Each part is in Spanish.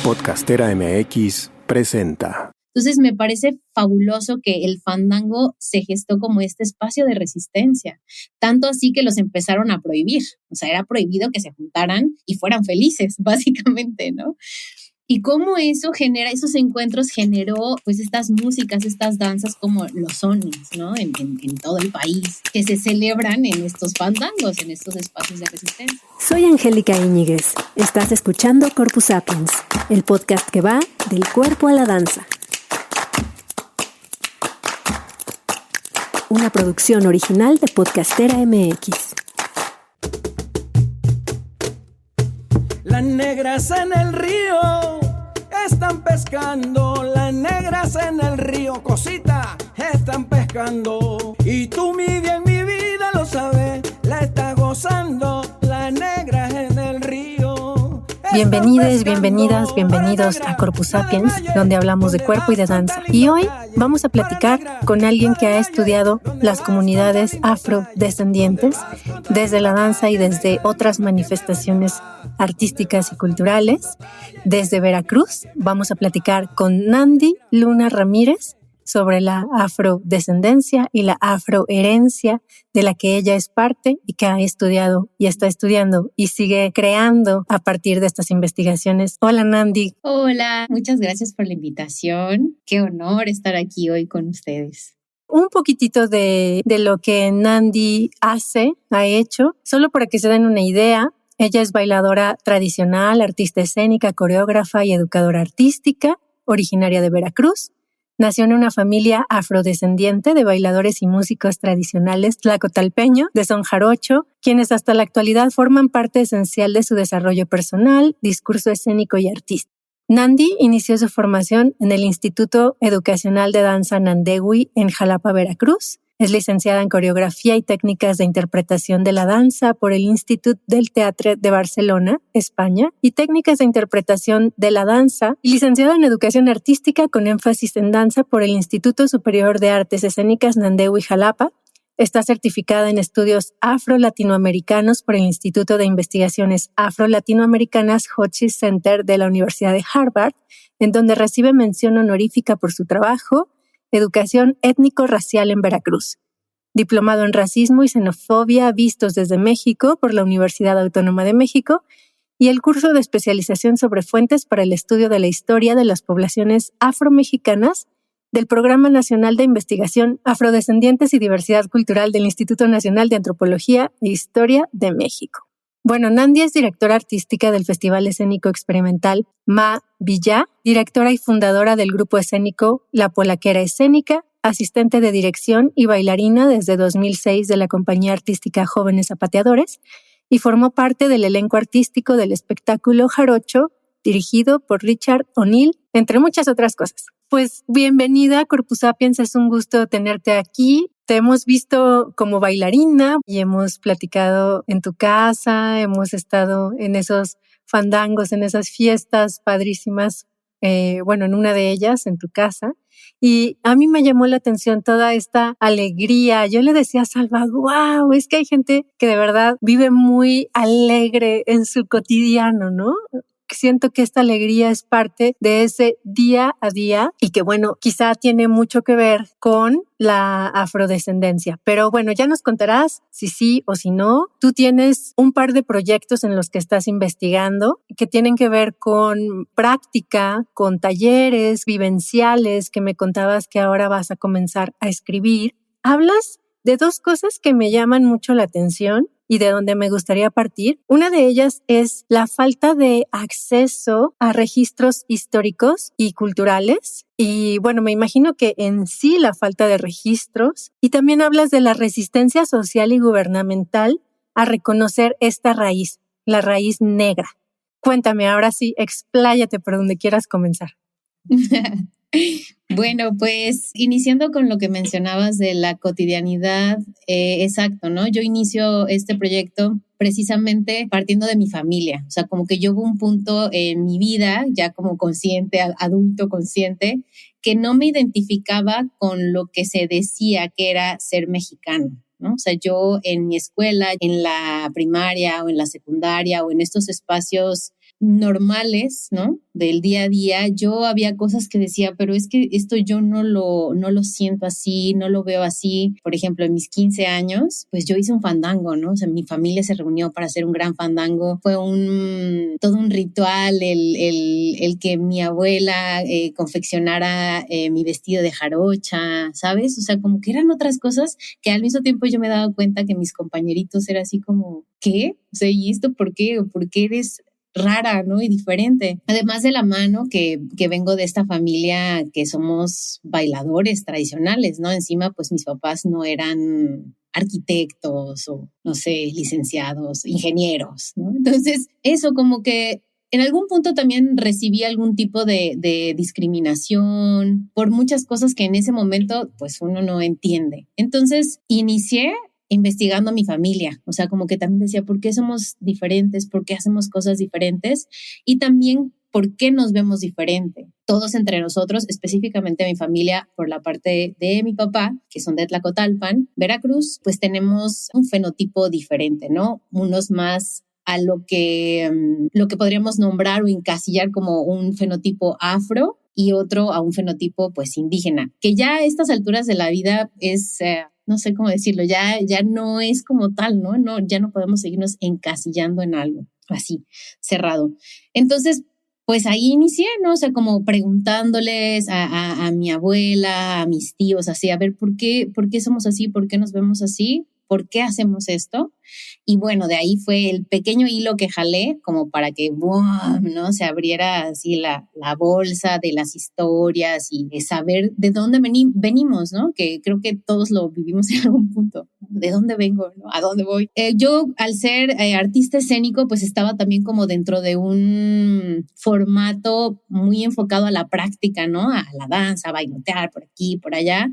Podcastera MX presenta. Entonces me parece fabuloso que el fandango se gestó como este espacio de resistencia, tanto así que los empezaron a prohibir. O sea, era prohibido que se juntaran y fueran felices, básicamente, ¿no? Y cómo eso genera, esos encuentros generó pues estas músicas, estas danzas como los sones, ¿no? En todo el país, que se celebran en estos fandangos, en estos espacios de resistencia. Soy Angélica Íñiguez. Estás escuchando Corpus Sapiens, el podcast que va del cuerpo a la danza. Una producción original de Podcastera MX. Las negras en el río están pescando, las negras en el río, cosita, están pescando. Y tú, mi bien, mi vida, lo sabes, la estás gozando, las negras en el río. Bienvenidos, bienvenidos a Corpus Sapiens, donde hablamos de cuerpo y de danza. Y hoy vamos a platicar con alguien que ha estudiado las comunidades afrodescendientes desde la danza y desde otras manifestaciones artísticas y culturales. Desde Veracruz vamos a platicar con Nandi Luna Ramírez sobre la afrodescendencia y la afroherencia de la que ella es parte y que ha estudiado y está estudiando y sigue creando a partir de estas investigaciones. Hola, Nandi. Hola, muchas gracias por la invitación. Qué honor estar aquí hoy con ustedes. Un poquitito de lo que Nandi ha hecho, solo para que se den una idea. Ella es bailadora tradicional, artista escénica, coreógrafa y educadora artística, originaria de Veracruz. Nació en una familia afrodescendiente de bailadores y músicos tradicionales tlacotalpeño de son jarocho, quienes hasta la actualidad forman parte esencial de su desarrollo personal, discurso escénico y artístico. Nandi inició su formación en el Instituto Educacional de Danza Nandegui en Jalapa, Veracruz. Es licenciada en Coreografía y Técnicas de Interpretación de la Danza por el Institut del Teatre de Barcelona, España, y Técnicas de Interpretación de la Danza, y licenciada en Educación Artística con énfasis en danza por el Instituto Superior de Artes Escénicas Nandegui, Jalapa. Está certificada en Estudios Afro-Latinoamericanos por el Instituto de Investigaciones Afro-Latinoamericanas Hotchkiss Center de la Universidad de Harvard, en donde recibe mención honorífica por su trabajo Educación étnico-racial en Veracruz. Diplomado en Racismo y Xenofobia vistos desde México por la Universidad Autónoma de México y el curso de especialización sobre fuentes para el estudio de la historia de las poblaciones afromexicanas del Programa Nacional de Investigación Afrodescendientes y Diversidad Cultural del Instituto Nacional de Antropología e Historia de México. Bueno, Nandi es directora artística del Festival Escénico Experimental Ma Villa, directora y fundadora del grupo escénico La Polaquera Escénica, asistente de dirección y bailarina desde 2006 de la compañía artística Jóvenes Zapateadores y formó parte del elenco artístico del espectáculo Jarocho, dirigido por Richard O'Neill, entre muchas otras cosas. Pues bienvenida a Corpus Sapiens, es un gusto tenerte aquí. Te hemos visto como bailarina y hemos platicado en tu casa, hemos estado en esos fandangos, en esas fiestas padrísimas, en una de ellas, en tu casa. Y a mí me llamó la atención toda esta alegría. Yo le decía a Salva, wow, es que hay gente que de verdad vive muy alegre en su cotidiano, ¿no? Siento que esta alegría es parte de ese día a día y que quizá tiene mucho que ver con la afrodescendencia. Pero ya nos contarás si sí o si no. Tú tienes un par de proyectos en los que estás investigando que tienen que ver con práctica, con talleres vivenciales que me contabas que ahora vas a comenzar a escribir. Hablas de dos cosas que me llaman mucho la atención y de donde me gustaría partir. Una de ellas es la falta de acceso a registros históricos y culturales. Y me imagino que en sí la falta de registros. Y también hablas de la resistencia social y gubernamental a reconocer esta raíz, la raíz negra. Cuéntame, ahora sí, expláyate por donde quieras comenzar. Bueno, pues iniciando con lo que mencionabas de la cotidianidad, exacto, ¿no? Yo inicio este proyecto precisamente partiendo de mi familia, o sea, como que yo hubo un punto en mi vida, ya como consciente, adulto consciente, que no me identificaba con lo que se decía que era ser mexicano, ¿no? O sea, yo en mi escuela, en la primaria o en la secundaria o en estos espacios normales, ¿no? Del día a día, yo había cosas que decía, pero es que esto yo no lo siento así, no lo veo así. Por ejemplo, en mis 15 años, pues yo hice un fandango, ¿no? O sea, mi familia se reunió para hacer un gran fandango. Fue todo un ritual el que mi abuela confeccionara mi vestido de jarocha, ¿sabes? O sea, como que eran otras cosas que al mismo tiempo yo me daba cuenta que mis compañeritos era así como, ¿qué? O sea, ¿y esto por qué? ¿O por qué eres rara, ¿no? Y diferente. Además de la mano que vengo de esta familia que somos bailadores tradicionales, ¿no? Encima, pues mis papás no eran arquitectos o, no sé, licenciados, ingenieros, ¿no? Entonces, eso como que en algún punto también recibí algún tipo de discriminación por muchas cosas que en ese momento, pues uno no entiende. Entonces, inicié investigando a mi familia, o sea, como que también decía, ¿por qué somos diferentes? ¿Por qué hacemos cosas diferentes? Y también, ¿por qué nos vemos diferente? Todos entre nosotros, específicamente mi familia, por la parte de mi papá, que son de Tlacotalpan, Veracruz, pues tenemos un fenotipo diferente, ¿no? Unos más a lo que podríamos nombrar o encasillar como un fenotipo afro y otro a un fenotipo pues indígena, que ya a estas alturas de la vida es... no sé cómo decirlo, ya no es como tal, ¿no? Ya no podemos seguirnos encasillando en algo así, cerrado. Entonces, pues ahí inicié, ¿no? O sea, como preguntándoles a mi abuela, a mis tíos, así, a ver, ¿por qué somos así? ¿Por qué nos vemos así? ¿Por qué hacemos esto? Y bueno, de ahí fue el pequeño hilo que jalé como para que ¡boom!, ¿no? Se abriera así la bolsa de las historias y de saber de dónde venimos, ¿no? Que creo que todos lo vivimos en algún punto. ¿De dónde vengo? ¿No? ¿A dónde voy? Yo, al ser artista escénico, pues estaba también como dentro de un formato muy enfocado a la práctica, ¿no? A la danza, a bailotear por aquí, por allá.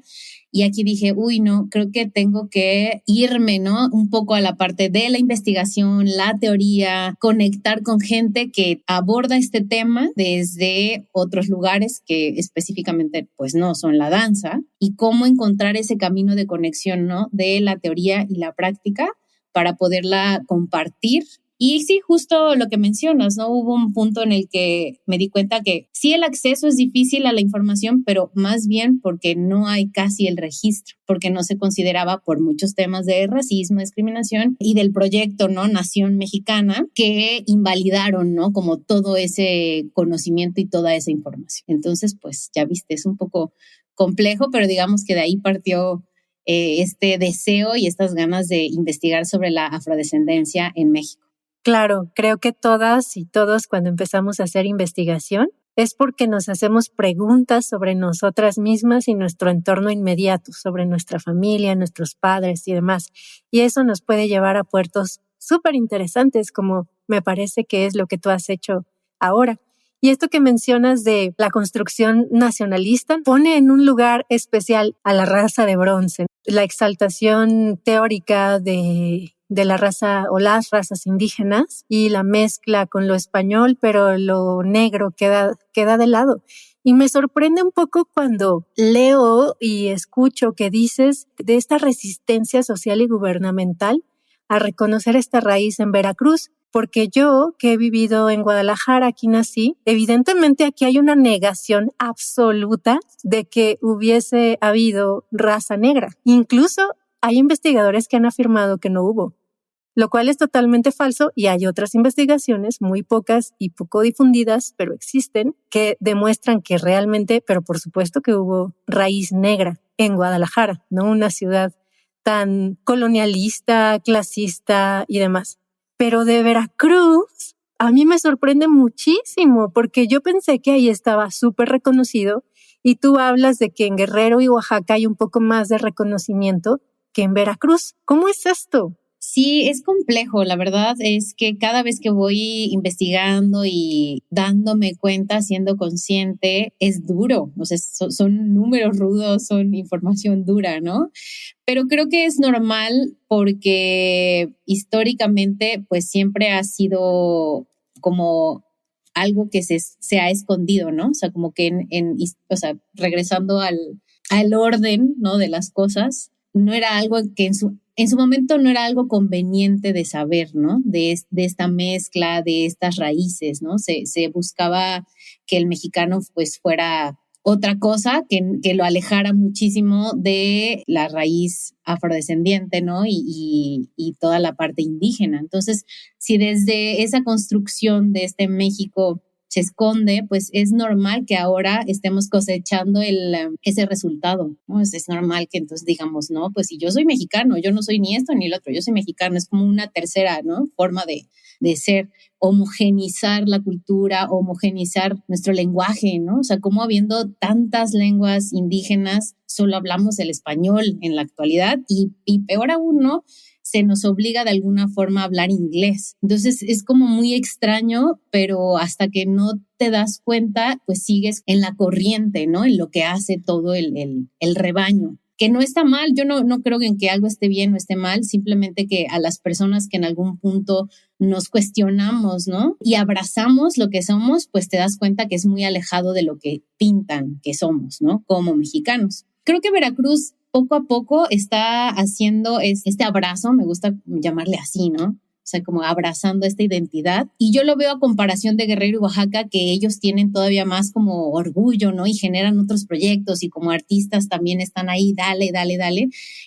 Y aquí dije, uy, no, creo que tengo que irme, ¿no? Un poco a la parte de la investigación, la teoría, conectar con gente que aborda este tema desde otros lugares que específicamente pues no son la danza, y cómo encontrar ese camino de conexión, ¿no? De la teoría y la práctica para poderla compartir. Y sí, justo lo que mencionas, ¿no? Hubo un punto en el que me di cuenta que sí, el acceso es difícil a la información, pero más bien porque no hay casi el registro, porque no se consideraba por muchos temas de racismo, discriminación y del proyecto, ¿no? Nación Mexicana, que invalidaron, ¿no? Como todo ese conocimiento y toda esa información. Entonces, pues ya viste, es un poco complejo, pero digamos que de ahí partió este deseo y estas ganas de investigar sobre la afrodescendencia en México. Claro, creo que todas y todos cuando empezamos a hacer investigación es porque nos hacemos preguntas sobre nosotras mismas y nuestro entorno inmediato, sobre nuestra familia, nuestros padres y demás. Y eso nos puede llevar a puertos súper interesantes, como me parece que es lo que tú has hecho ahora. Y esto que mencionas de la construcción nacionalista pone en un lugar especial a la raza de bronce. La exaltación teórica de la raza o las razas indígenas y la mezcla con lo español, pero lo negro queda de lado. Y me sorprende un poco cuando leo y escucho que dices de esta resistencia social y gubernamental a reconocer esta raíz en Veracruz, porque yo, que he vivido en Guadalajara, aquí nací, evidentemente aquí hay una negación absoluta de que hubiese habido raza negra. Incluso hay investigadores que han afirmado que no hubo, lo cual es totalmente falso, y hay otras investigaciones, muy pocas y poco difundidas, pero existen, que demuestran que realmente, pero por supuesto que hubo raíz negra en Guadalajara, no una ciudad tan colonialista, clasista y demás. Pero de Veracruz, a mí me sorprende muchísimo, porque yo pensé que ahí estaba súper reconocido, y tú hablas de que en Guerrero y Oaxaca hay un poco más de reconocimiento que en Veracruz. ¿Cómo es esto? Sí, es complejo. La verdad es que cada vez que voy investigando y dándome cuenta, siendo consciente, es duro. O sea, son números rudos, son información dura, ¿no? Pero creo que es normal porque históricamente pues siempre ha sido como algo que se ha escondido, ¿no? O sea, como que o sea, regresando al orden, ¿no? De las cosas, no era algo que en su momento no era algo conveniente de saber, ¿no? De esta mezcla, de estas raíces, ¿no? Se buscaba que el mexicano pues fuera otra cosa que lo alejara muchísimo de la raíz afrodescendiente, ¿no? Y toda la parte indígena. Entonces, si desde esa construcción de este México se esconde, pues es normal que ahora estemos cosechando ese resultado, ¿no? Es normal que entonces digamos, no, pues si yo soy mexicano, yo no soy ni esto ni el otro, yo soy mexicano, es como una tercera, ¿no? Forma de ser, homogenizar la cultura, homogenizar nuestro lenguaje, ¿no? O sea, como habiendo tantas lenguas indígenas, solo hablamos el español en la actualidad y peor aún, ¿no? Se nos obliga de alguna forma a hablar inglés. Entonces es como muy extraño, pero hasta que no te das cuenta, pues sigues en la corriente, ¿no? En lo que hace todo el rebaño. Que no está mal, yo no creo en que algo esté bien o esté mal, simplemente que a las personas que en algún punto nos cuestionamos, ¿no? Y abrazamos lo que somos, pues te das cuenta que es muy alejado de lo que pintan que somos, ¿no? Como mexicanos. Creo que Veracruz poco a poco está haciendo este abrazo, me gusta llamarle así, ¿no? O sea, como abrazando esta identidad. Y yo lo veo a comparación de Guerrero y Oaxaca, que ellos tienen todavía más como orgullo, ¿no? Y generan otros proyectos y como artistas también están ahí, dale.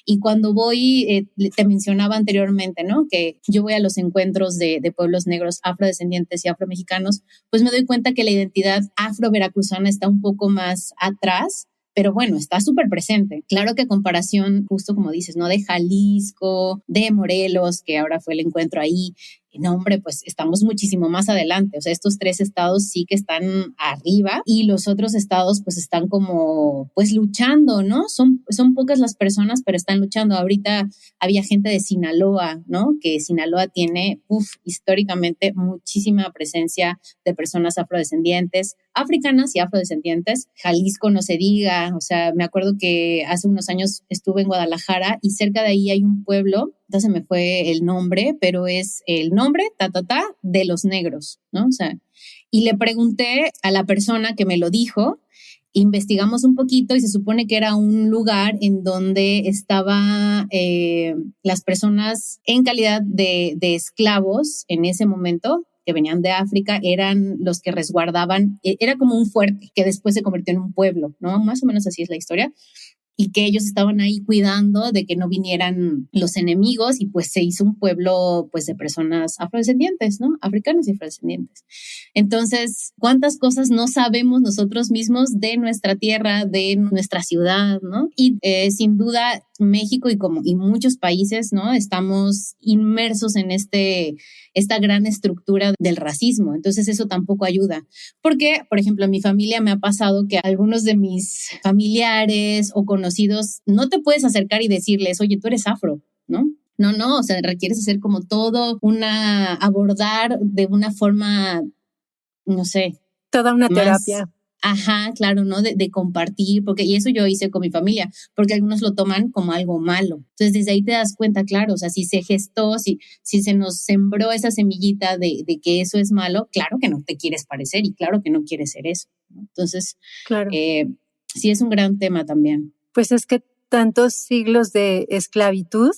Y cuando voy, te mencionaba anteriormente, ¿no? Que yo voy a los encuentros de pueblos negros, afrodescendientes y afromexicanos, pues me doy cuenta que la identidad afro-veracruzana está un poco más atrás. Pero bueno, está súper presente. Claro que a comparación, justo como dices, ¿no? De Jalisco, de Morelos, que ahora fue el encuentro ahí. No, hombre, pues estamos muchísimo más adelante. O sea, estos 3 estados sí que están arriba y los otros estados pues están como pues luchando, ¿no? Son pocas las personas, pero están luchando. Ahorita había gente de Sinaloa, ¿no? Que Sinaloa tiene, históricamente muchísima presencia de personas afrodescendientes, africanas y afrodescendientes. Jalisco no se diga, o sea, me acuerdo que hace unos años estuve en Guadalajara y cerca de ahí hay un pueblo, entonces me fue el nombre, pero es el nombre, de los negros, ¿no? O sea, y le pregunté a la persona que me lo dijo, investigamos un poquito y se supone que era un lugar en donde estaban las personas en calidad de esclavos en ese momento, que venían de África, eran los que resguardaban, era como un fuerte que después se convirtió en un pueblo, ¿no? Más o menos así es la historia. Y que ellos estaban ahí cuidando de que no vinieran los enemigos y pues se hizo un pueblo pues de personas afrodescendientes, ¿no? Africanas y afrodescendientes. Entonces, ¿cuántas cosas no sabemos nosotros mismos de nuestra tierra, de nuestra ciudad, ¿no? Y sin duda México y muchos países, ¿no? Estamos inmersos en esta gran estructura del racismo. Entonces eso tampoco ayuda. Porque, por ejemplo, en mi familia me ha pasado que algunos de mis familiares o conocidos no te puedes acercar y decirles, oye, tú eres afro, ¿no? No, o sea, requieres hacer como todo abordar de una forma, no sé. Toda una terapia. Ajá, claro, ¿no? De compartir, y eso yo hice con mi familia, porque algunos lo toman como algo malo. Entonces, desde ahí te das cuenta, claro, o sea, si se gestó, si se nos sembró esa semillita de que eso es malo, claro que no te quieres parecer y claro que no quieres ser eso, ¿no? Entonces, claro. Sí es un gran tema también. Pues es que tantos siglos de esclavitud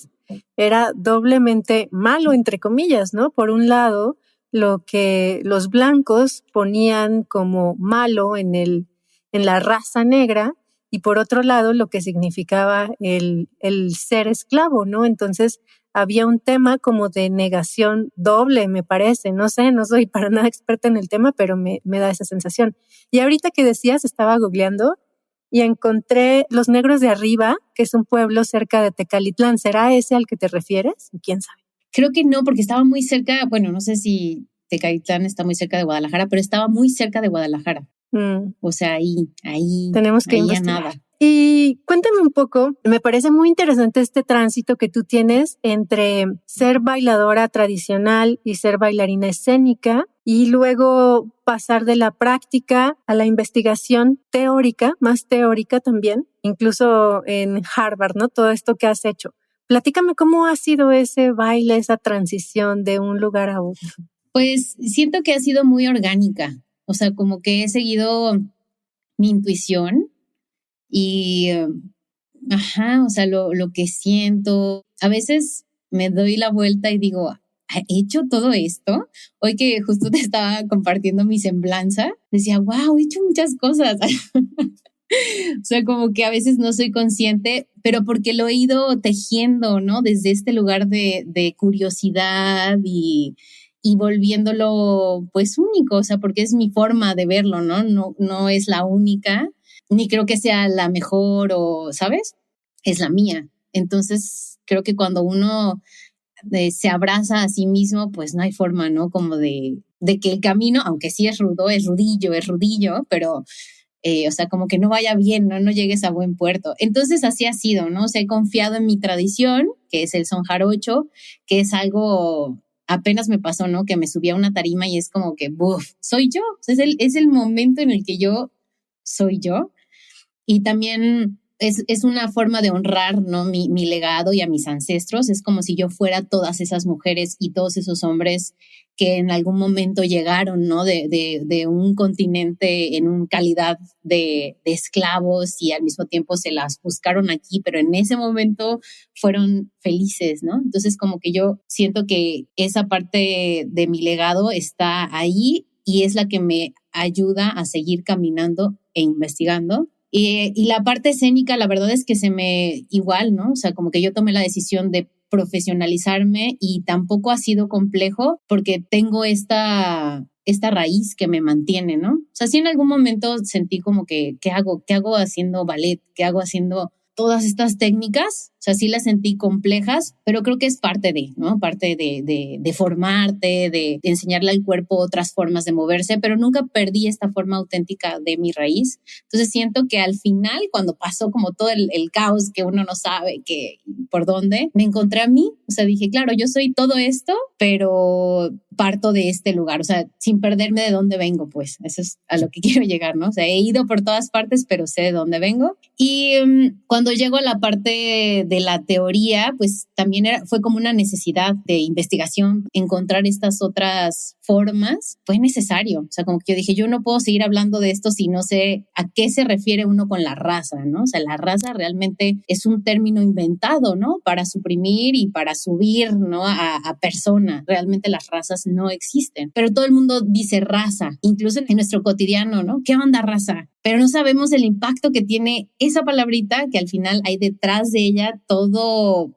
era doblemente malo, entre comillas, ¿no? Por un lado, lo que los blancos ponían como malo en la raza negra y por otro lado lo que significaba el ser esclavo, ¿no? Entonces había un tema como de negación doble, me parece, no sé, no soy para nada experta en el tema, pero me da esa sensación. Y ahorita que decías, estaba googleando y encontré Los Negros de Arriba, que es un pueblo cerca de Tecalitlán. ¿Será ese al que te refieres? ¿Quién sabe? Creo que no, porque estaba muy cerca, bueno, no sé si Tecalitlán está muy cerca de Guadalajara, pero estaba muy cerca de Guadalajara. O sea, ahí. Tenemos que investigar. Nada. Y cuéntame un poco, me parece muy interesante este tránsito que tú tienes entre ser bailadora tradicional y ser bailarina escénica y luego pasar de la práctica a la investigación teórica, más teórica también, incluso en Harvard, ¿no? Todo esto que has hecho. Platícame cómo ha sido ese baile, esa transición de un lugar a otro. Pues siento que ha sido muy orgánica, o sea, como que he seguido mi intuición y o sea, lo que siento. A veces me doy la vuelta y digo, ¿he hecho todo esto? Hoy que justo te estaba compartiendo mi semblanza, decía, wow, he hecho muchas cosas. O sea, como que a veces no soy consciente, pero porque lo he ido tejiendo, ¿no? Desde este lugar de curiosidad y volviéndolo pues único, o sea, porque es mi forma de verlo, ¿no? No es la única, ni creo que sea la mejor o, ¿sabes? Es la mía. Entonces, creo que cuando uno se abraza a sí mismo, pues no hay forma, ¿no? Como de que el camino, aunque sí es rudo, es rudillo, pero o sea, como que no vaya bien, ¿no? No llegues a buen puerto. Entonces así ha sido, ¿no? O sea, he confiado en mi tradición, que es el son jarocho, que es algo, apenas me pasó, ¿no? Que me subí a una tarima y es como que, ¡buf! Soy yo. O sea, es el momento en el que yo soy yo. Y también es una forma de honrar, ¿no? Mi legado y a mis ancestros. Es como si yo fuera todas esas mujeres y todos esos hombres que en algún momento llegaron, ¿no? De un continente en una calidad de esclavos y al mismo tiempo se las buscaron aquí, pero en ese momento fueron felices, ¿no? Entonces como que yo siento que esa parte de mi legado está ahí y es la que me ayuda a seguir caminando e investigando. Y la parte escénica, la verdad es que igual, ¿no? O sea, como que yo tomé la decisión de profesionalizarme y tampoco ha sido complejo porque tengo esta raíz que me mantiene, ¿no? O sea, sí en algún momento sentí como que, ¿qué hago haciendo ballet? ¿Qué hago haciendo todas estas técnicas? O sea, sí las sentí complejas, pero creo que es parte de, ¿no? Parte de formarte, de enseñarle al cuerpo otras formas de moverse, pero nunca perdí esta forma auténtica de mi raíz. Entonces siento que al final, cuando pasó como todo el caos que uno no sabe por dónde, me encontré a mí. O sea, dije, claro, yo soy todo esto, pero parto de este lugar, o sea, sin perderme de dónde vengo, pues. Eso es a lo que quiero llegar, ¿no? O sea, he ido por todas partes, pero sé de dónde vengo. Y cuando llego a la parte de la teoría, pues también fue como una necesidad de investigación, encontrar estas otras formas, fue necesario. O sea, como que yo dije, yo no puedo seguir hablando de esto si no sé a qué se refiere uno con la raza, ¿no? O sea, la raza realmente es un término inventado, ¿no? Para suprimir y para subir, ¿no? A persona. Realmente las razas no existen, pero todo el mundo dice raza, incluso en nuestro cotidiano, ¿no? ¿Qué onda raza? Pero no sabemos el impacto que tiene esa palabrita, que al final hay detrás de ella todo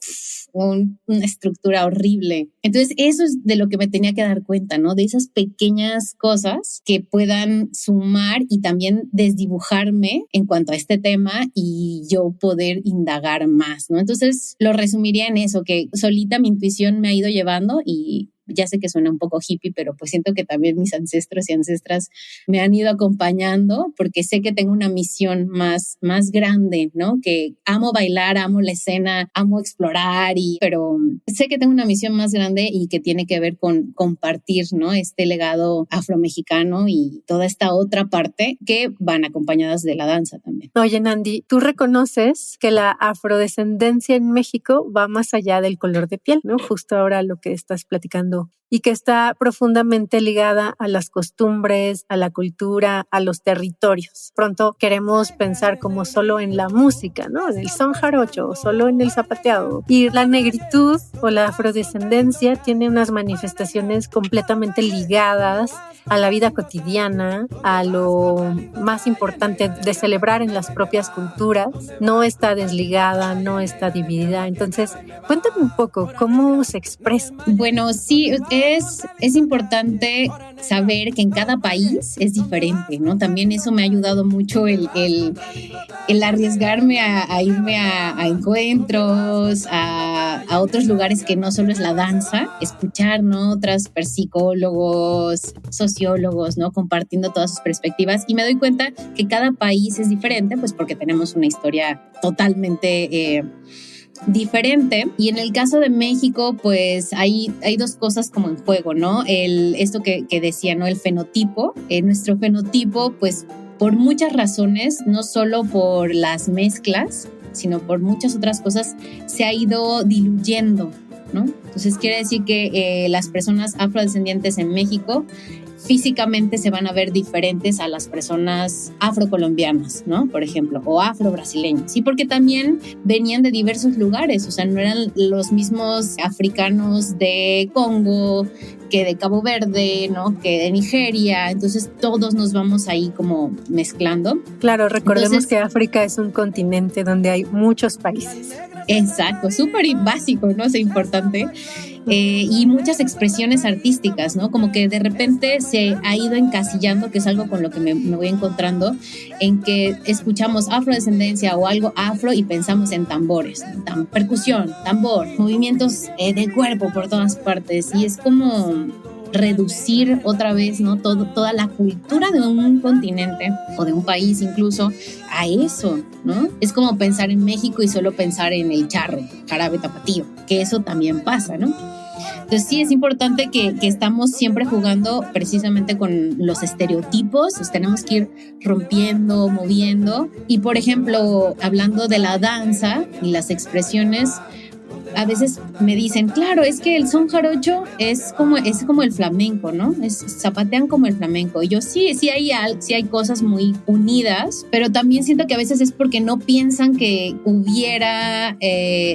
una estructura horrible. Entonces eso es de lo que me tenía que dar cuenta, ¿no? De esas pequeñas cosas que puedan sumar y también desdibujarme en cuanto a este tema y yo poder indagar más, ¿no? Entonces lo resumiría en eso, que solita mi intuición me ha ido llevando y ya sé que suena un poco hippie, pero pues siento que también mis ancestros y ancestras me han ido acompañando porque sé que tengo una misión más grande, ¿no? Que amo bailar, amo la escena, amo explorar, pero sé que tengo una misión más grande y que tiene que ver con compartir, ¿no? Este legado afromexicano y toda esta otra parte que van acompañadas de la danza también. Oye, Nandi, ¿tú reconoces que la afrodescendencia en México va más allá del color de piel, ¿no? Justo ahora lo que estás platicando, y que está profundamente ligada a las costumbres, a la cultura, a los territorios. Pronto queremos pensar como solo en la música, ¿no? En el son jarocho o solo en el zapateado. Y la negritud o la afrodescendencia tiene unas manifestaciones completamente ligadas a la vida cotidiana, a lo más importante de celebrar en las propias culturas. No está desligada, no está dividida. Entonces, cuéntame un poco cómo se expresa. Bueno, sí, es importante saber que en cada país es diferente, ¿no? También eso me ha ayudado mucho el arriesgarme a irme a encuentros, a otros lugares que no solo es la danza, escuchar, ¿no? Otras psicólogos, sociólogos, ¿no? Compartiendo todas sus perspectivas y me doy cuenta que cada país es diferente, pues porque tenemos una historia totalmente diferente. Y en el caso de México, pues hay dos cosas como en juego, ¿no? Esto que decía, ¿no? El fenotipo. Nuestro fenotipo, pues por muchas razones, no solo por las mezclas, sino por muchas otras cosas, se ha ido diluyendo, ¿no? Entonces quiere decir que las personas afrodescendientes en México físicamente se van a ver diferentes a las personas afrocolombianas, ¿no? Por ejemplo, o afrobrasileñas. Sí, porque también venían de diversos lugares, o sea, no eran los mismos africanos de Congo, que de Cabo Verde, ¿no? Que de Nigeria. Entonces todos nos vamos ahí como mezclando. Claro, recordemos que África es un continente donde hay muchos países. Exacto, súper básico, ¿no? Es importante. Y muchas expresiones artísticas, ¿no? Como que de repente se ha ido encasillando, que es algo con lo que me voy encontrando, en que escuchamos afrodescendencia o algo afro y pensamos en tambores, percusión, tambor, movimientos del cuerpo por todas partes, y es como reducir otra vez, ¿no? Toda la cultura de un continente o de un país incluso a eso, ¿no? Es como pensar en México y solo pensar en el charro, jarabe tapatío, que eso también pasa, ¿no? Entonces sí es importante que estamos siempre jugando precisamente con los estereotipos, los tenemos que ir rompiendo, moviendo. Y por ejemplo, hablando de la danza y las expresiones, a veces me dicen, claro, es que el son jarocho es como el flamenco, ¿no? Zapatean como el flamenco. Y yo sí hay cosas muy unidas, pero también siento que a veces es porque no piensan que hubiera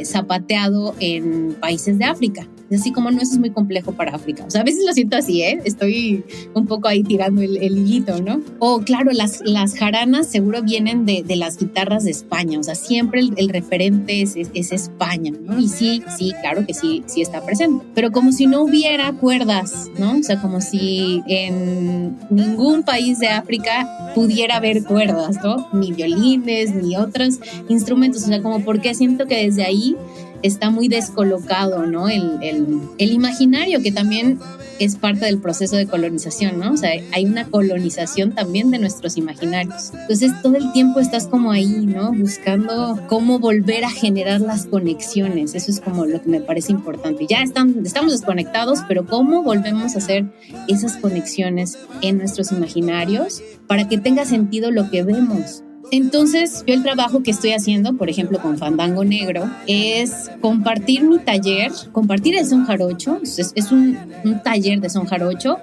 zapateado en países de África. Así como no, eso es muy complejo para África. O sea, a veces lo siento así, estoy un poco ahí tirando el hilito, ¿no? O claro, las jaranas seguro vienen de las guitarras de España. O sea, siempre el referente es España, ¿no? Y sí, claro que sí está presente. Pero como si no hubiera cuerdas, ¿no? O sea, como si en ningún país de África pudiera haber cuerdas, ¿no? Ni violines, ni otros instrumentos. O sea, como porque siento que desde ahí está muy descolocado, ¿no? El imaginario, que también es parte del proceso de colonización, ¿no? O sea, hay una colonización también de nuestros imaginarios. Entonces, todo el tiempo estás como ahí, ¿no? Buscando cómo volver a generar las conexiones. Eso es como lo que me parece importante. Ya estamos desconectados, pero ¿cómo volvemos a hacer esas conexiones en nuestros imaginarios para que tenga sentido lo que vemos? Entonces, yo el trabajo que estoy haciendo, por ejemplo, con Fandango Negro, es compartir mi taller, compartir el son jarocho. Es un taller de son jarocho.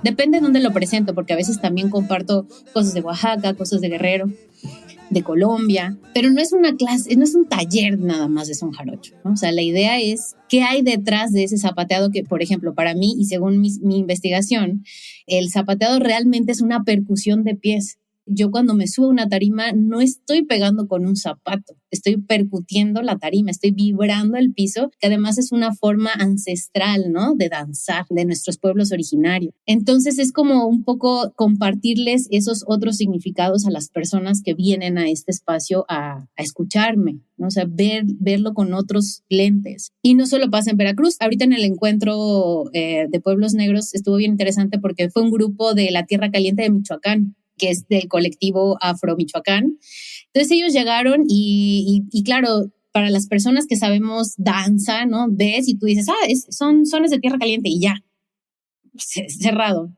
Depende de dónde lo presento, porque a veces también comparto cosas de Oaxaca, cosas de Guerrero, de Colombia, pero no es una clase, no es un taller nada más de son jarocho, ¿no? O sea, la idea es qué hay detrás de ese zapateado que, por ejemplo, para mí y según mi investigación, el zapateado realmente es una percusión de pies. Yo cuando me subo a una tarima no estoy pegando con un zapato, estoy percutiendo la tarima, estoy vibrando el piso, que además es una forma ancestral, ¿no? De danzar, de nuestros pueblos originarios. Entonces es como un poco compartirles esos otros significados a las personas que vienen a este espacio a escucharme, ¿no? O sea, verlo con otros lentes. Y no solo pasa en Veracruz. Ahorita en el encuentro de pueblos negros estuvo bien interesante porque fue un grupo de la Tierra Caliente de Michoacán, que es del colectivo Afro Michoacán. Entonces ellos llegaron y claro, para las personas que sabemos danza, ¿no? Ves y tú dices, son sones de Tierra Caliente y ya, cerrado.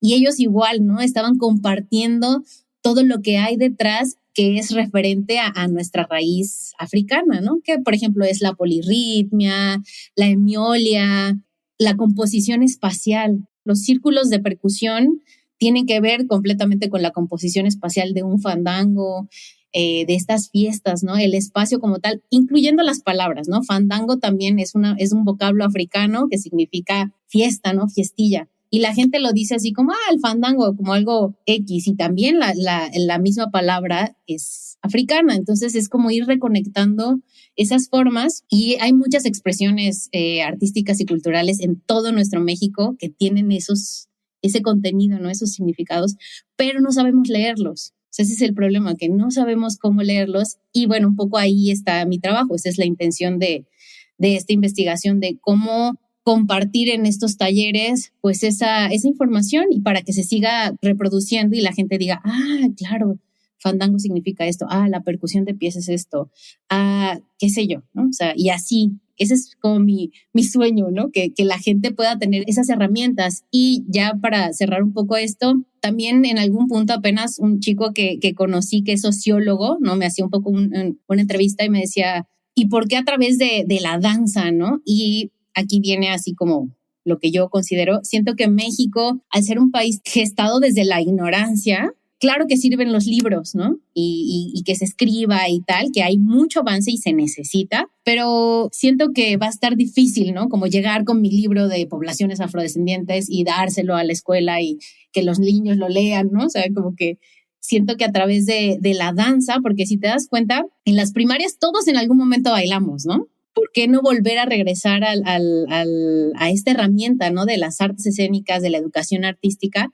Y ellos igual, ¿no? Estaban compartiendo todo lo que hay detrás que es referente a nuestra raíz africana, ¿no? Que, por ejemplo, es la polirritmia, la hemiolia, la composición espacial. Los círculos de percusión tienen que ver completamente con la composición espacial de un fandango, de estas fiestas, ¿no? El espacio como tal, incluyendo las palabras, ¿no? Fandango también es un vocablo africano que significa fiesta, ¿no? Fiestilla. Y la gente lo dice así como, el fandango, como algo X. Y también la misma palabra es africana. Entonces es como ir reconectando esas formas. Y hay muchas expresiones artísticas y culturales en todo nuestro México que tienen ese contenido, ¿no? Esos significados, pero no sabemos leerlos. O sea, ese es el problema, que no sabemos cómo leerlos. Y bueno, un poco ahí está mi trabajo. Esa es la intención de esta investigación, de cómo compartir en estos talleres pues esa información y para que se siga reproduciendo y la gente diga, claro, fandango significa esto, la percusión de pies es esto, qué sé yo, ¿no? O sea, y así, ese es como mi sueño, ¿no? Que la gente pueda tener esas herramientas. Y ya para cerrar un poco esto, también en algún punto apenas un chico que conocí que es sociólogo, ¿no? Me hacía un poco una entrevista y me decía, ¿y por qué a través de la danza, no? Y aquí viene así como lo que yo considero. Siento que México, al ser un país gestado desde la ignorancia, claro que sirven los libros, ¿no? Y que se escriba y tal, que hay mucho avance y se necesita, pero siento que va a estar difícil, ¿no? Como llegar con mi libro de poblaciones afrodescendientes y dárselo a la escuela y que los niños lo lean, ¿no? O sea, como que siento que a través de la danza, porque si te das cuenta, en las primarias todos en algún momento bailamos, ¿no? ¿Por qué no volver a regresar a esta herramienta, ¿no? De las artes escénicas, de la educación artística,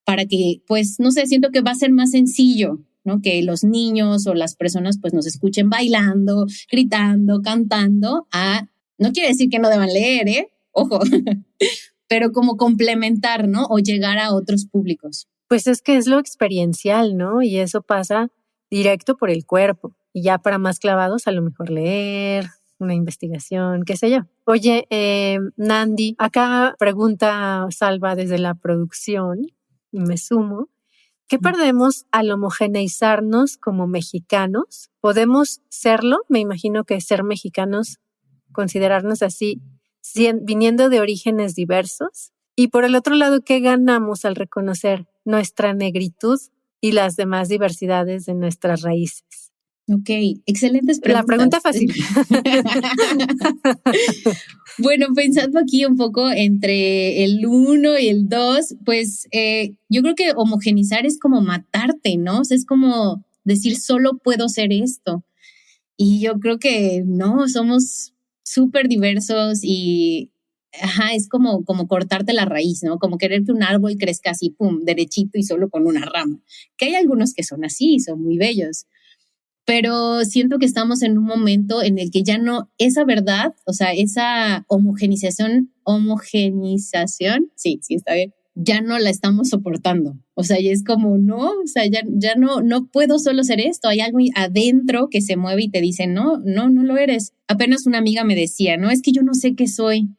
para que, pues, no sé, siento que va a ser más sencillo, ¿no? Que los niños o las personas, pues, nos escuchen bailando, gritando, cantando. No quiere decir que no deban leer, ojo, pero como complementar, ¿no? O llegar a otros públicos. Pues es que es lo experiencial, ¿no? Y eso pasa directo por el cuerpo. Y ya para más clavados, a lo mejor leer, una investigación, qué sé yo. Oye, Nandi, acá pregunta Salva desde la producción, y me sumo. ¿Qué perdemos al homogeneizarnos como mexicanos? ¿Podemos serlo? Me imagino que ser mexicanos, considerarnos así, viniendo de orígenes diversos. Y por el otro lado, ¿qué ganamos al reconocer nuestra negritud y las demás diversidades de nuestras raíces? Ok, excelentes preguntas. La pregunta fácil. Bueno, pensando aquí un poco entre el 1 y el 2, pues yo creo que homogenizar es como matarte, ¿no? O sea, es como decir solo puedo ser esto. Y yo creo que no, somos súper diversos y es como cortarte la raíz, ¿no? Como querer que un árbol crezca así, pum, derechito y solo con una rama. Que hay algunos que son así, son muy bellos. Pero siento que estamos en un momento en el que ya no, esa verdad, o sea, esa homogenización, sí, está bien, ya no la estamos soportando. O sea, ya es como, no, o sea, ya no puedo solo ser esto. Hay algo adentro que se mueve y te dice, no lo eres. Apenas una amiga me decía, no, es que yo no sé qué soy.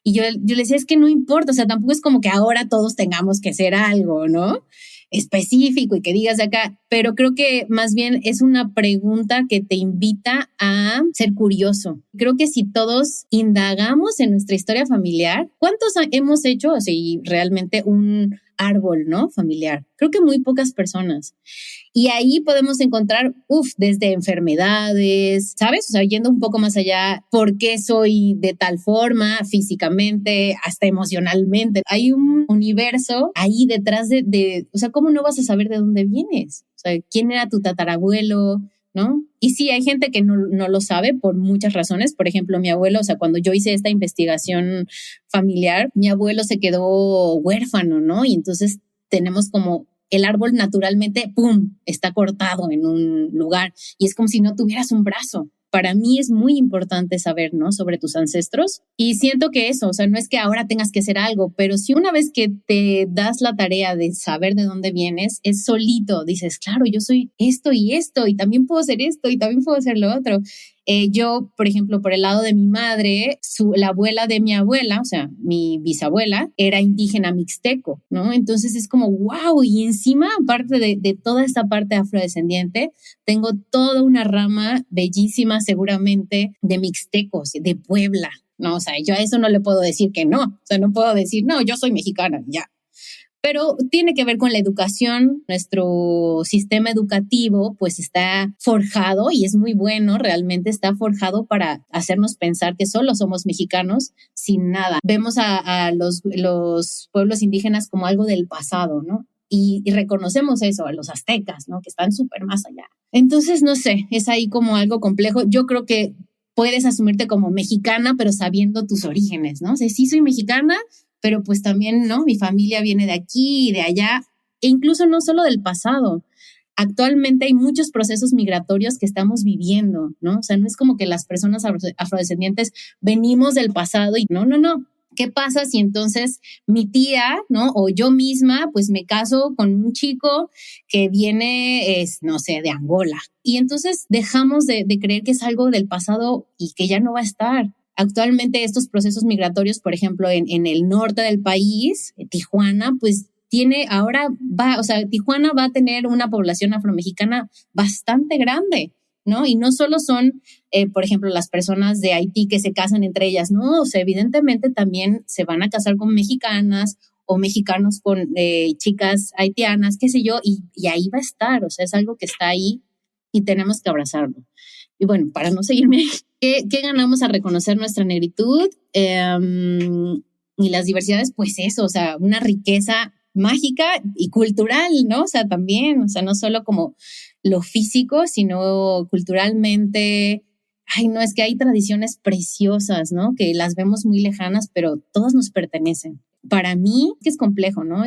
Y yo le decía, es que no importa, o sea, tampoco es como que ahora todos tengamos que ser algo, ¿no? Específico y que digas de acá, pero creo que más bien es una pregunta que te invita a ser curioso. Creo que si todos indagamos en nuestra historia familiar, ¿cuántos hemos hecho así realmente un árbol, ¿no? Familiar. Creo que muy pocas personas. Y ahí podemos encontrar, desde enfermedades, ¿sabes? O sea, yendo un poco más allá, ¿por qué soy de tal forma físicamente, hasta emocionalmente? Hay un universo ahí detrás o sea, ¿cómo no vas a saber de dónde vienes? O sea, ¿quién era tu tatarabuelo? ¿No? Y sí, hay gente que no lo sabe por muchas razones. Por ejemplo, mi abuelo, o sea, cuando yo hice esta investigación familiar, mi abuelo se quedó huérfano, ¿no? Y entonces tenemos como el árbol naturalmente, ¡pum!, está cortado en un lugar y es como si no tuvieras un brazo. Para mí es muy importante saber, ¿no?, sobre tus ancestros y siento que eso, o sea, no es que ahora tengas que hacer algo, pero si una vez que te das la tarea de saber de dónde vienes, es solito, dices, claro, yo soy esto y también puedo ser esto y también puedo ser lo otro. Yo, por ejemplo, por el lado de mi madre, la abuela de mi abuela, o sea, mi bisabuela, era indígena mixteco, ¿no? Entonces es como, wow, y encima, aparte de toda esta parte afrodescendiente, tengo toda una rama bellísima seguramente de mixtecos, de Puebla, ¿no? O sea, yo a eso no le puedo decir que no, o sea, no puedo decir, no, yo soy mexicana, ya. Pero tiene que ver con la educación. Nuestro sistema educativo pues está forjado y es muy bueno, realmente está forjado para hacernos pensar que solo somos mexicanos sin nada. Vemos a los pueblos indígenas como algo del pasado, ¿no? Y reconocemos eso, a los aztecas, ¿no? Que están súper más allá. Entonces, no sé, es ahí como algo complejo. Yo creo que puedes asumirte como mexicana, pero sabiendo tus orígenes, ¿no? O sea, sí soy mexicana, pero pues también, ¿no? Mi familia viene de aquí y de allá, e incluso no solo del pasado. Actualmente hay muchos procesos migratorios que estamos viviendo, ¿no? O sea, no es como que las personas afrodescendientes venimos del pasado y no. ¿Qué pasa si entonces mi tía, ¿no? O yo misma, pues me caso con un chico que viene, no sé, de Angola? Y entonces dejamos de creer que es algo del pasado y que ya no va a estar. Actualmente estos procesos migratorios, por ejemplo, en el norte del país, Tijuana, pues Tijuana va a tener una población afromexicana bastante grande, ¿no? Y no solo son, por ejemplo, las personas de Haití que se casan entre ellas, no, o sea, evidentemente también se van a casar con mexicanas o mexicanos con chicas haitianas, qué sé yo, y ahí va a estar, o sea, es algo que está ahí y tenemos que abrazarlo. Y bueno, para no seguirme, ¿qué ganamos al reconocer nuestra negritud y las diversidades? Pues eso, o sea, una riqueza mágica y cultural, ¿no? O sea, también, o sea, no solo como lo físico, sino culturalmente. Ay, no, es que hay tradiciones preciosas, ¿no? Que las vemos muy lejanas, pero todas nos pertenecen. Para mí, que es complejo, ¿no?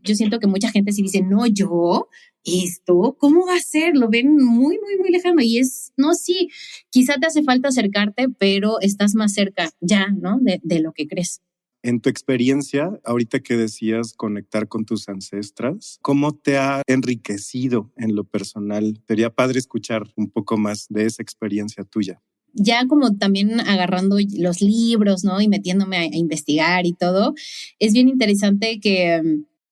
Yo siento que mucha gente sí dice, no, yo, esto, ¿cómo va a ser? Lo ven muy, muy, muy lejano y no, sí, quizá te hace falta acercarte, pero estás más cerca ya, ¿no? De lo que crees. En tu experiencia, ahorita que decías conectar con tus ancestras, ¿cómo te ha enriquecido en lo personal? Sería padre escuchar un poco más de esa experiencia tuya. Ya como también agarrando los libros, ¿no? Y metiéndome a investigar y todo, es bien interesante que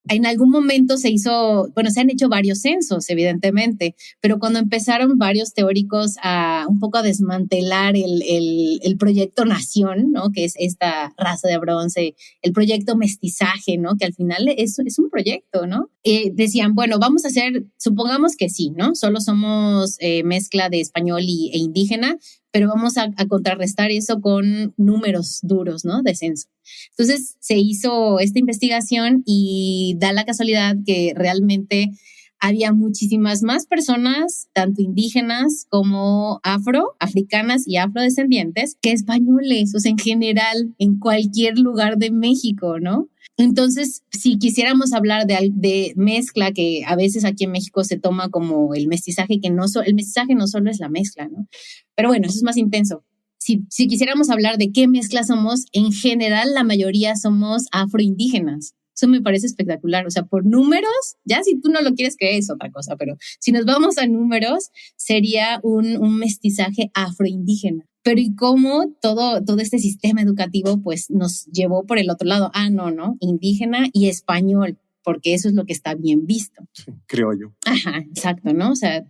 en algún momento se han hecho varios censos, evidentemente, pero cuando empezaron varios teóricos a un poco a desmantelar el proyecto Nación, ¿no? Que es esta raza de bronce, el proyecto mestizaje, ¿no? Que al final es un proyecto, ¿no? Decían, bueno, vamos a hacer, supongamos que sí, ¿no? Solo somos mezcla de español e indígena, pero vamos a contrarrestar eso con números duros, ¿no? De censo. Entonces se hizo esta investigación y da la casualidad que realmente había muchísimas más personas, tanto indígenas como africanas y afrodescendientes, que españoles, o sea, en general, en cualquier lugar de México, ¿no? Entonces, si quisiéramos hablar de mezcla, que a veces aquí en México se toma como el mestizaje, el mestizaje no solo es la mezcla, ¿no? Pero bueno, eso es más intenso. Si quisiéramos hablar de qué mezcla somos, en general la mayoría somos afroindígenas. Eso me parece espectacular. O sea, por números, ya si tú no lo quieres creer es otra cosa, pero si nos vamos a números, sería un mestizaje afroindígena. Pero ¿y cómo todo este sistema educativo pues nos llevó por el otro lado? No, indígena y español, porque eso es lo que está bien visto. Sí, criollo. Ajá, exacto, ¿no? O sea,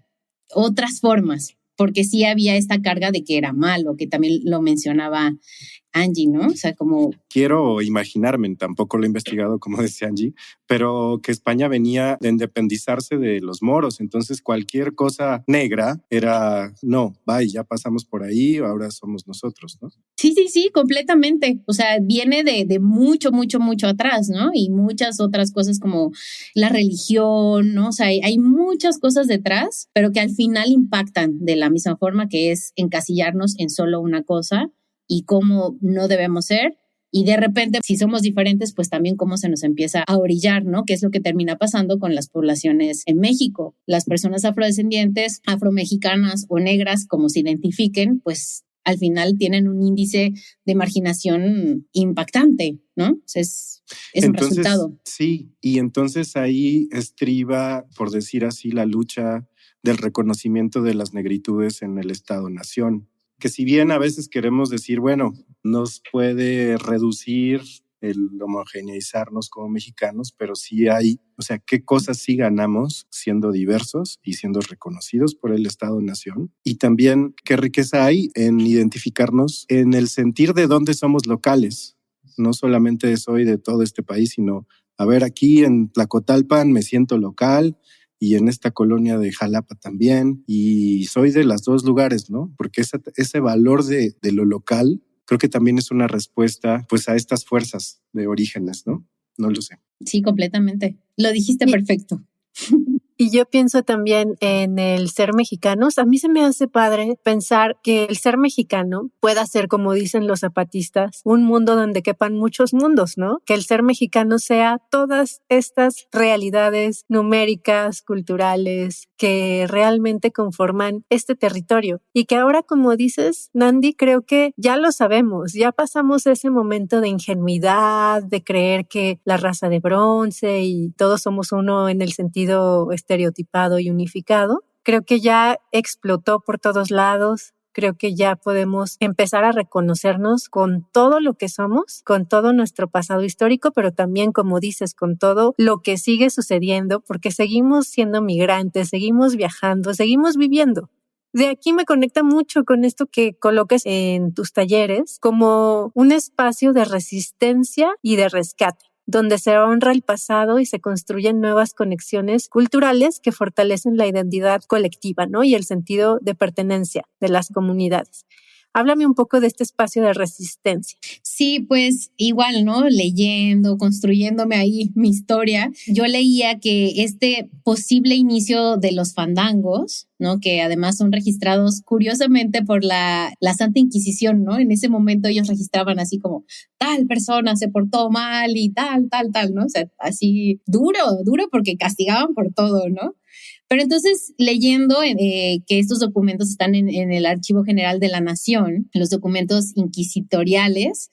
otras formas, porque sí había esta carga de que era malo, que también lo mencionaba Angie, ¿no? O sea, como... Quiero imaginarme, tampoco lo he investigado como decía Angie, pero que España venía de independizarse de los moros, entonces cualquier cosa negra era, no, bye, ya pasamos por ahí, ahora somos nosotros, ¿no? Sí, completamente. O sea, viene de mucho, mucho, mucho atrás, ¿no? Y muchas otras cosas como la religión, ¿no? O sea, hay muchas cosas detrás, pero que al final impactan de la misma forma, que es encasillarnos en solo una cosa y cómo no debemos ser. Y de repente, si somos diferentes, pues también cómo se nos empieza a orillar, ¿no? Que es lo que termina pasando con las poblaciones en México. Las personas afrodescendientes, afromexicanas o negras, como se identifiquen, pues al final tienen un índice de marginación impactante, ¿no? O sea, es un resultado. Sí, y entonces ahí estriba, por decir así, la lucha del reconocimiento de las negritudes en el Estado-Nación. Que si bien a veces queremos decir, bueno, nos puede reducir el homogeneizarnos como mexicanos, pero sí hay, o sea, qué cosas sí ganamos siendo diversos y siendo reconocidos por el Estado-Nación. Y también qué riqueza hay en identificarnos en el sentir de dónde somos locales. No solamente soy de todo este país, sino, a ver, aquí en Tlacotalpan me siento local, y en esta colonia de Jalapa también, y soy de los dos lugares, ¿no? Porque ese valor de lo local creo que también es una respuesta pues a estas fuerzas de orígenes, ¿no? No lo sé. Sí, completamente. Lo dijiste perfecto. Y yo pienso también en el ser mexicanos. A mí se me hace padre pensar que el ser mexicano pueda ser, como dicen los zapatistas, un mundo donde quepan muchos mundos, ¿no? Que el ser mexicano sea todas estas realidades numéricas, culturales, que realmente conforman este territorio. Y que ahora, como dices, Nandi, creo que ya lo sabemos, ya pasamos ese momento de ingenuidad, de creer que la raza de bronce y todos somos uno en el sentido estereotipado y unificado. Creo que ya explotó por todos lados. Creo que ya podemos empezar a reconocernos con todo lo que somos, con todo nuestro pasado histórico, pero también, como dices, con todo lo que sigue sucediendo, porque seguimos siendo migrantes, seguimos viajando, seguimos viviendo. De aquí me conecta mucho con esto que colocas en tus talleres como un espacio de resistencia y de rescate, donde se honra el pasado y se construyen nuevas conexiones culturales que fortalecen la identidad colectiva, ¿no? Y el sentido de pertenencia de las comunidades. Háblame un poco de este espacio de resistencia. Sí, pues igual, ¿no? Leyendo, construyéndome ahí mi historia, yo leía que este posible inicio de los fandangos, ¿no? Que además son registrados curiosamente por la Santa Inquisición, ¿no? En ese momento ellos registraban así como tal persona se portó mal y tal, ¿no? O sea, así duro porque castigaban por todo, ¿no? Pero entonces, leyendo que estos documentos están en el Archivo General de la Nación, los documentos inquisitoriales,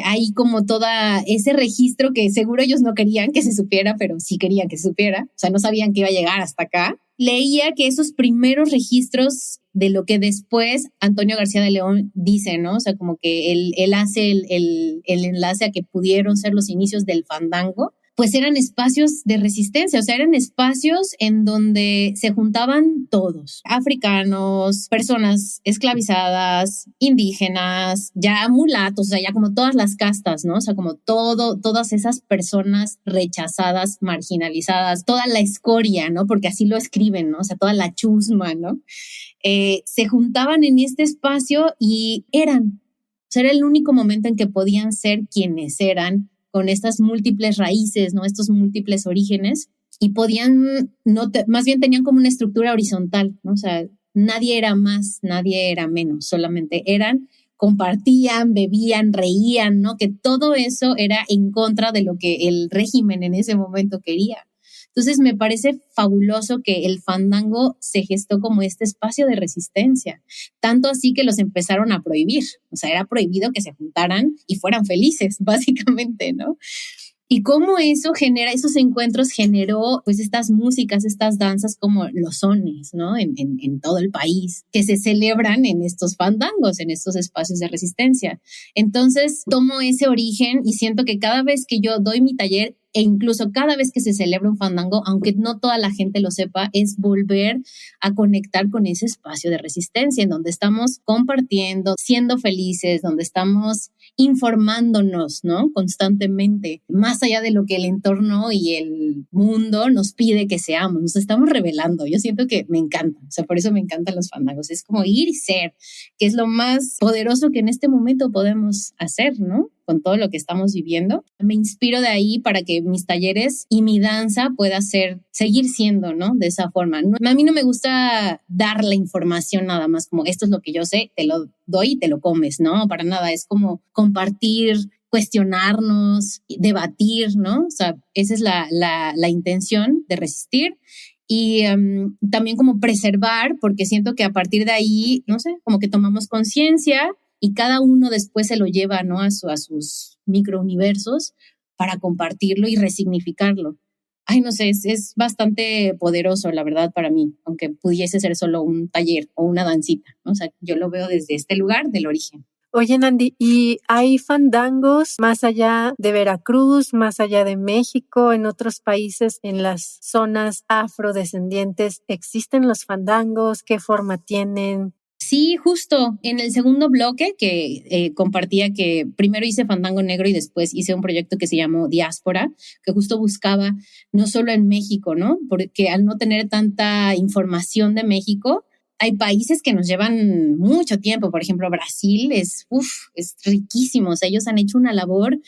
hay como todo ese registro que seguro ellos no querían que se supiera, pero sí querían que se supiera. O sea, no sabían que iba a llegar hasta acá. Leía que esos primeros registros de lo que después Antonio García de León dice, ¿no? O sea, como que él hace el enlace a que pudieron ser los inicios del fandango, pues eran espacios de resistencia, o sea, eran espacios en donde se juntaban todos, africanos, personas esclavizadas, indígenas, ya mulatos, o sea, ya como todas las castas, ¿no? O sea, como todas esas personas rechazadas, marginalizadas, toda la escoria, ¿no? Porque así lo escriben, ¿no? O sea, toda la chusma, ¿no? Se juntaban en este espacio y o sea, era el único momento en que podían ser quienes eran, con estas múltiples raíces, ¿no? Estos múltiples orígenes, y podían, más bien tenían como una estructura horizontal, ¿no? O sea, nadie era más, nadie era menos, solamente compartían, bebían, reían, ¿no? Que todo eso era en contra de lo que el régimen en ese momento quería. Entonces me parece fabuloso que el fandango se gestó como este espacio de resistencia, tanto así que los empezaron a prohibir, o sea, era prohibido que se juntaran y fueran felices, básicamente, ¿no? Y cómo esos encuentros generó pues estas músicas, estas danzas como los sones, ¿no? En todo el país, que se celebran en estos fandangos, en estos espacios de resistencia. Entonces tomo ese origen y siento que cada vez que yo doy mi taller, e incluso cada vez que se celebra un fandango, aunque no toda la gente lo sepa, es volver a conectar con ese espacio de resistencia en donde estamos compartiendo, siendo felices, donde estamos informándonos, ¿no? Constantemente, más allá de lo que el entorno y el mundo nos pide que seamos, nos estamos revelando. Yo siento que me encanta, o sea, por eso me encantan los fandangos, es como ir y ser, que es lo más poderoso que en este momento podemos hacer, ¿no? Con todo lo que estamos viviendo. Me inspiro de ahí para que mis talleres y mi danza pueda seguir siendo, ¿no? De esa forma. A mí no me gusta dar la información nada más como esto es lo que yo sé, te lo doy y te lo comes, ¿no? Para nada, es como compartir, cuestionarnos, debatir, ¿no? O sea, esa es la intención de resistir. Y también como preservar, porque siento que a partir de ahí, no sé, como que tomamos conciencia y cada uno después se lo lleva, ¿no? a sus microuniversos para compartirlo y resignificarlo. Ay, no sé, es bastante poderoso, la verdad, para mí, aunque pudiese ser solo un taller o una dancita, ¿no? O sea, yo lo veo desde este lugar del origen. Oye, Nandi, ¿y hay fandangos más allá de Veracruz, más allá de México, en otros países, en las zonas afrodescendientes? ¿Existen los fandangos? ¿Qué forma tienen? Sí, justo en el segundo bloque que compartía que primero hice Fandango Negro y después hice un proyecto que se llamó Diáspora, que justo buscaba no solo en México, ¿no? Porque al no tener tanta información de México, hay países que nos llevan mucho tiempo. Por ejemplo, Brasil es riquísimo. O sea, ellos han hecho una labor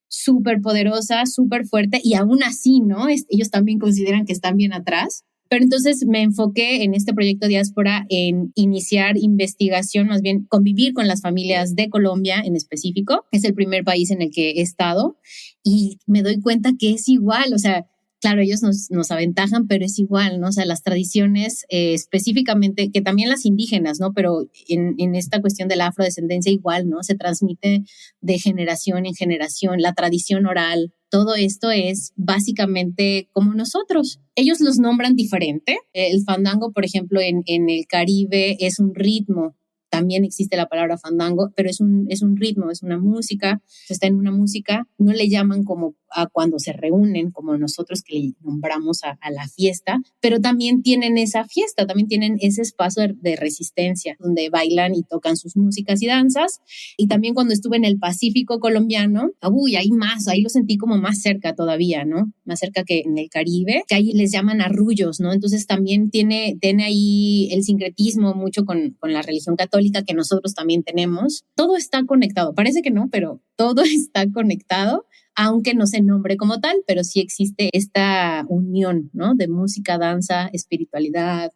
súper poderosa, súper fuerte y aún así, ¿no? Ellos también consideran que están bien atrás. Pero entonces me enfoqué en este proyecto Diáspora en iniciar investigación, más bien convivir con las familias de Colombia en específico. Es el primer país en el que he estado y me doy cuenta que es igual. O sea, claro, ellos nos aventajan, pero es igual, ¿no? O sea, las tradiciones específicamente, que también las indígenas, ¿no? Pero en esta cuestión de la afrodescendencia igual, ¿no? Se transmite de generación en generación, la tradición oral. Todo esto es básicamente como nosotros. Ellos los nombran diferente. El fandango, por ejemplo, en el Caribe es un ritmo también existe la palabra fandango, pero es un ritmo, es una música, está en una música, no le llaman como a cuando se reúnen, como nosotros que le nombramos a la fiesta, pero también tienen esa fiesta, también tienen ese espacio de resistencia, donde bailan y tocan sus músicas y danzas. Y también cuando estuve en el Pacífico colombiano, ahí lo sentí como más cerca todavía, ¿no? Más cerca que en el Caribe, que ahí les llaman arrullos, ¿no? Entonces también tiene ahí el sincretismo mucho con la religión católica que nosotros también tenemos. Todo está conectado, parece que no, pero todo está conectado, aunque no se nombre como tal, pero sí existe esta unión, ¿no? De música, danza, espiritualidad,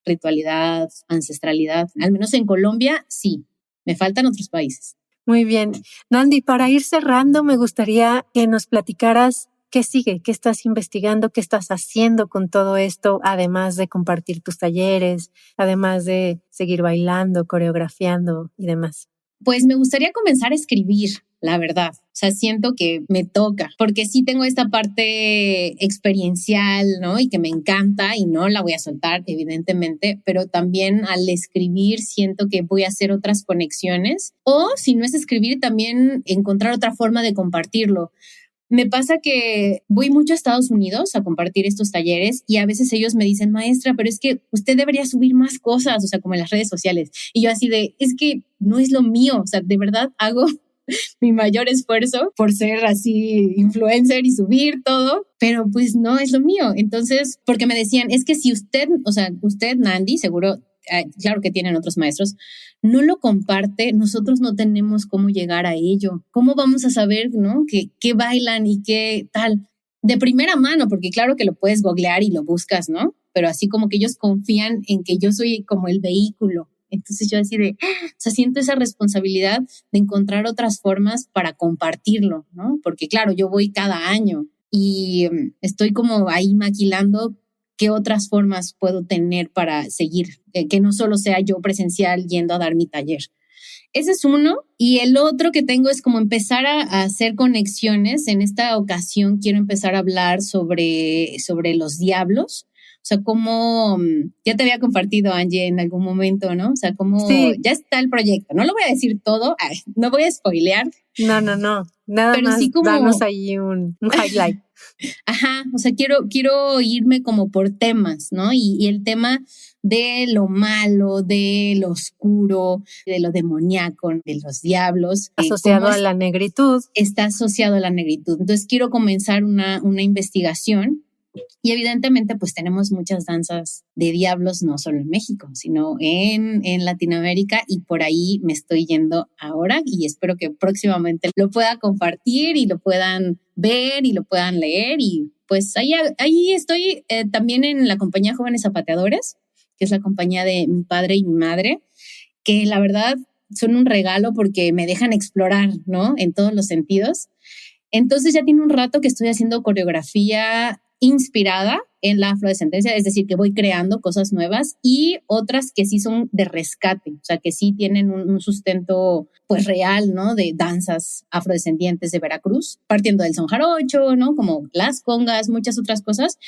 ritualidad, ancestralidad. Al menos en Colombia, sí. Me faltan otros países. Muy bien. Nandi, para ir cerrando, me gustaría que nos platicaras qué sigue, qué estás investigando, qué estás haciendo con todo esto, además de compartir tus talleres, además de seguir bailando, coreografiando y demás. Pues me gustaría comenzar a escribir, la verdad. O sea, siento que me toca, porque sí tengo esta parte experiencial, ¿no? Y que me encanta y no la voy a soltar, evidentemente, pero también al escribir siento que voy a hacer otras conexiones o si no es escribir, también encontrar otra forma de compartirlo. Me pasa que voy mucho a Estados Unidos a compartir estos talleres y a veces ellos me dicen, maestra, pero es que usted debería subir más cosas, o sea, como en las redes sociales. Y yo así es que no es lo mío, o sea, de verdad hago mi mayor esfuerzo por ser así influencer y subir todo, pero pues no es lo mío. Entonces, porque me decían, es que si usted, Nandi, seguro, claro que tienen otros maestros, no lo comparte, nosotros no tenemos cómo llegar a ello. ¿Cómo vamos a saber, no? ¿Qué bailan y qué tal? De primera mano, porque claro que lo puedes googlear y lo buscas, ¿no? Pero así como que ellos confían en que yo soy como el vehículo. Entonces yo así siento esa responsabilidad de encontrar otras formas para compartirlo, ¿no? Porque claro, yo voy cada año y estoy como ahí maquilando qué otras formas puedo tener para seguir, que no solo sea yo presencial yendo a dar mi taller. Ese es uno. Y el otro que tengo es como empezar a hacer conexiones. En esta ocasión quiero empezar a hablar sobre los diablos. O sea, como ya te había compartido, Angie, en algún momento, ¿no? O sea, como sí. Ya está el proyecto. No lo voy a decir todo, no voy a spoilear. No. Nada pero más sí como danos ahí un highlight. Ajá, o sea, quiero irme como por temas, ¿no? Y el tema de lo malo, de lo oscuro, de lo demoníaco, de los diablos. Asociado a la negritud. Está asociado a la negritud. Entonces quiero comenzar una investigación. Y evidentemente pues tenemos muchas danzas de diablos, no solo en México, sino en Latinoamérica, y por ahí me estoy yendo ahora y espero que próximamente lo pueda compartir y lo puedan ver y lo puedan leer. Y pues ahí estoy también en la compañía Jóvenes Zapateadores, que es la compañía de mi padre y mi madre, que la verdad son un regalo porque me dejan explorar, ¿no? En todos los sentidos. Entonces ya tiene un rato que estoy haciendo coreografía inspirada en la afrodescendencia, es decir, que voy creando cosas nuevas y otras que sí son de rescate, o sea, que sí tienen un sustento pues real, ¿no? De danzas afrodescendientes de Veracruz, partiendo del son jarocho, ¿no? Como las congas, muchas otras cosas.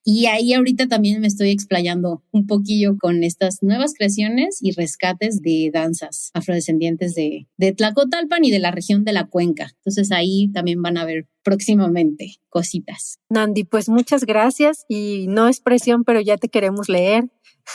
Y ahí ahorita también me estoy explayando un poquillo con estas nuevas creaciones y rescates de danzas afrodescendientes de Tlacotalpan y de la región de la Cuenca. Entonces ahí también van a ver próximamente cositas. Nandi, pues muchas gracias y no es presión, pero ya te queremos leer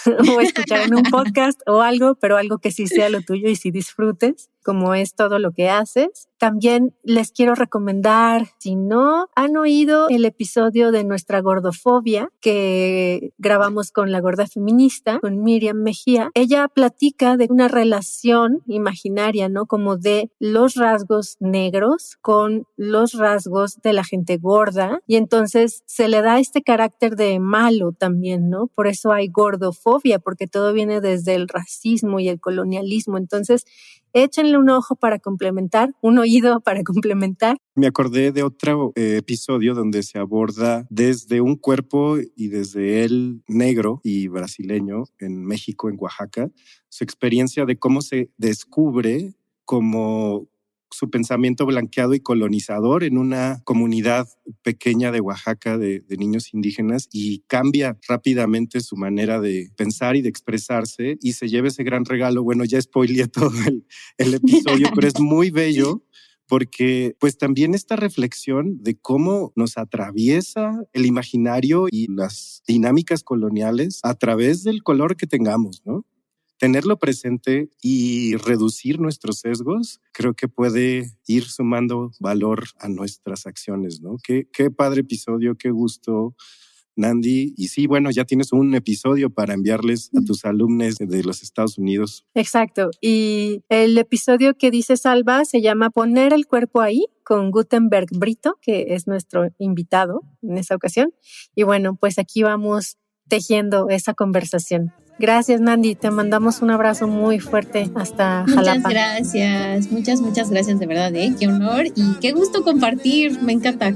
o escuchar en un podcast o algo, pero algo que sí sea lo tuyo y sí disfrutes, como es todo lo que haces. También les quiero recomendar, si no han oído el episodio de nuestra gordofobia que grabamos con la gorda feminista, con Miriam Mejía, ella platica de una relación imaginaria, ¿no? Como de los rasgos negros con los rasgos de la gente gorda, y entonces se le da este carácter de malo también, ¿no? Por eso hay gordofobia, porque todo viene desde el racismo y el colonialismo. Entonces, échenle un ojo para complementar, un oído para complementar. Me acordé de otro episodio donde se aborda desde un cuerpo y desde el negro y brasileño en México, en Oaxaca, su experiencia de cómo se descubre como su pensamiento blanqueado y colonizador en una comunidad pequeña de Oaxaca de niños indígenas y cambia rápidamente su manera de pensar y de expresarse y se lleva ese gran regalo. Bueno, ya spoileé todo el episodio, pero es muy bello porque pues también esta reflexión de cómo nos atraviesa el imaginario y las dinámicas coloniales a través del color que tengamos, ¿no? Tenerlo presente y reducir nuestros sesgos, creo que puede ir sumando valor a nuestras acciones, ¿no? Qué padre episodio, qué gusto, Nandi. Y sí, bueno, ya tienes un episodio para enviarles a tus alumnos de los Estados Unidos. Exacto. Y el episodio que dice Salva se llama Poner el cuerpo ahí, con Gutenberg Brito, que es nuestro invitado en esta ocasión. Y bueno, pues aquí vamos tejiendo esa conversación. Gracias, Nandi. Te mandamos un abrazo muy fuerte hasta Jalapa. Muchas gracias de verdad. Qué honor y qué gusto compartir. Me encanta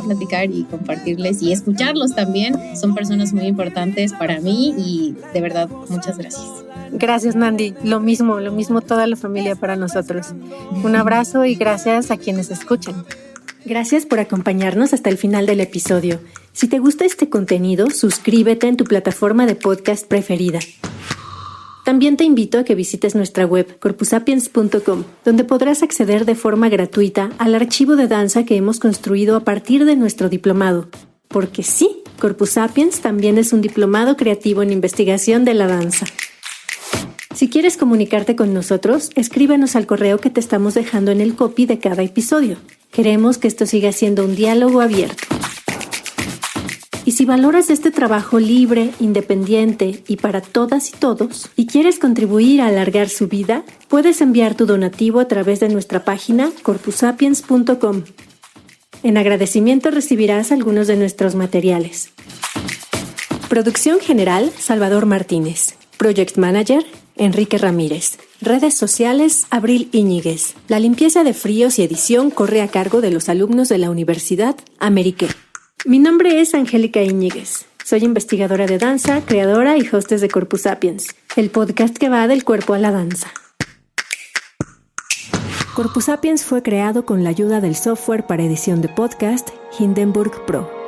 platicar y compartirles y escucharlos también. Son personas muy importantes para mí y de verdad, muchas gracias. Gracias, Nandi. Lo mismo toda la familia para nosotros. Un abrazo y gracias a quienes escuchan. Gracias por acompañarnos hasta el final del episodio. Si te gusta este contenido, suscríbete en tu plataforma de podcast preferida. También te invito a que visites nuestra web, corpusapiens.com, donde podrás acceder de forma gratuita al archivo de danza que hemos construido a partir de nuestro diplomado. Porque sí, Corpus Sapiens también es un diplomado creativo en investigación de la danza. Si quieres comunicarte con nosotros, escríbenos al correo que te estamos dejando en el copy de cada episodio. Queremos que esto siga siendo un diálogo abierto. Y si valoras este trabajo libre, independiente y para todas y todos, y quieres contribuir a alargar su vida, puedes enviar tu donativo a través de nuestra página corpusapiens.com. En agradecimiento recibirás algunos de nuestros materiales. Producción general, Salvador Martínez. Project Manager, Enrique Ramírez. Redes sociales, Abril Íñiguez. La limpieza de fríos y edición corre a cargo de los alumnos de la Universidad Amérique. Mi nombre es Angélica Íñiguez. Soy investigadora de danza, creadora y hostess de Corpus Sapiens, el podcast que va del cuerpo a la danza. Corpus Sapiens fue creado con la ayuda del software para edición de podcast Hindenburg Pro.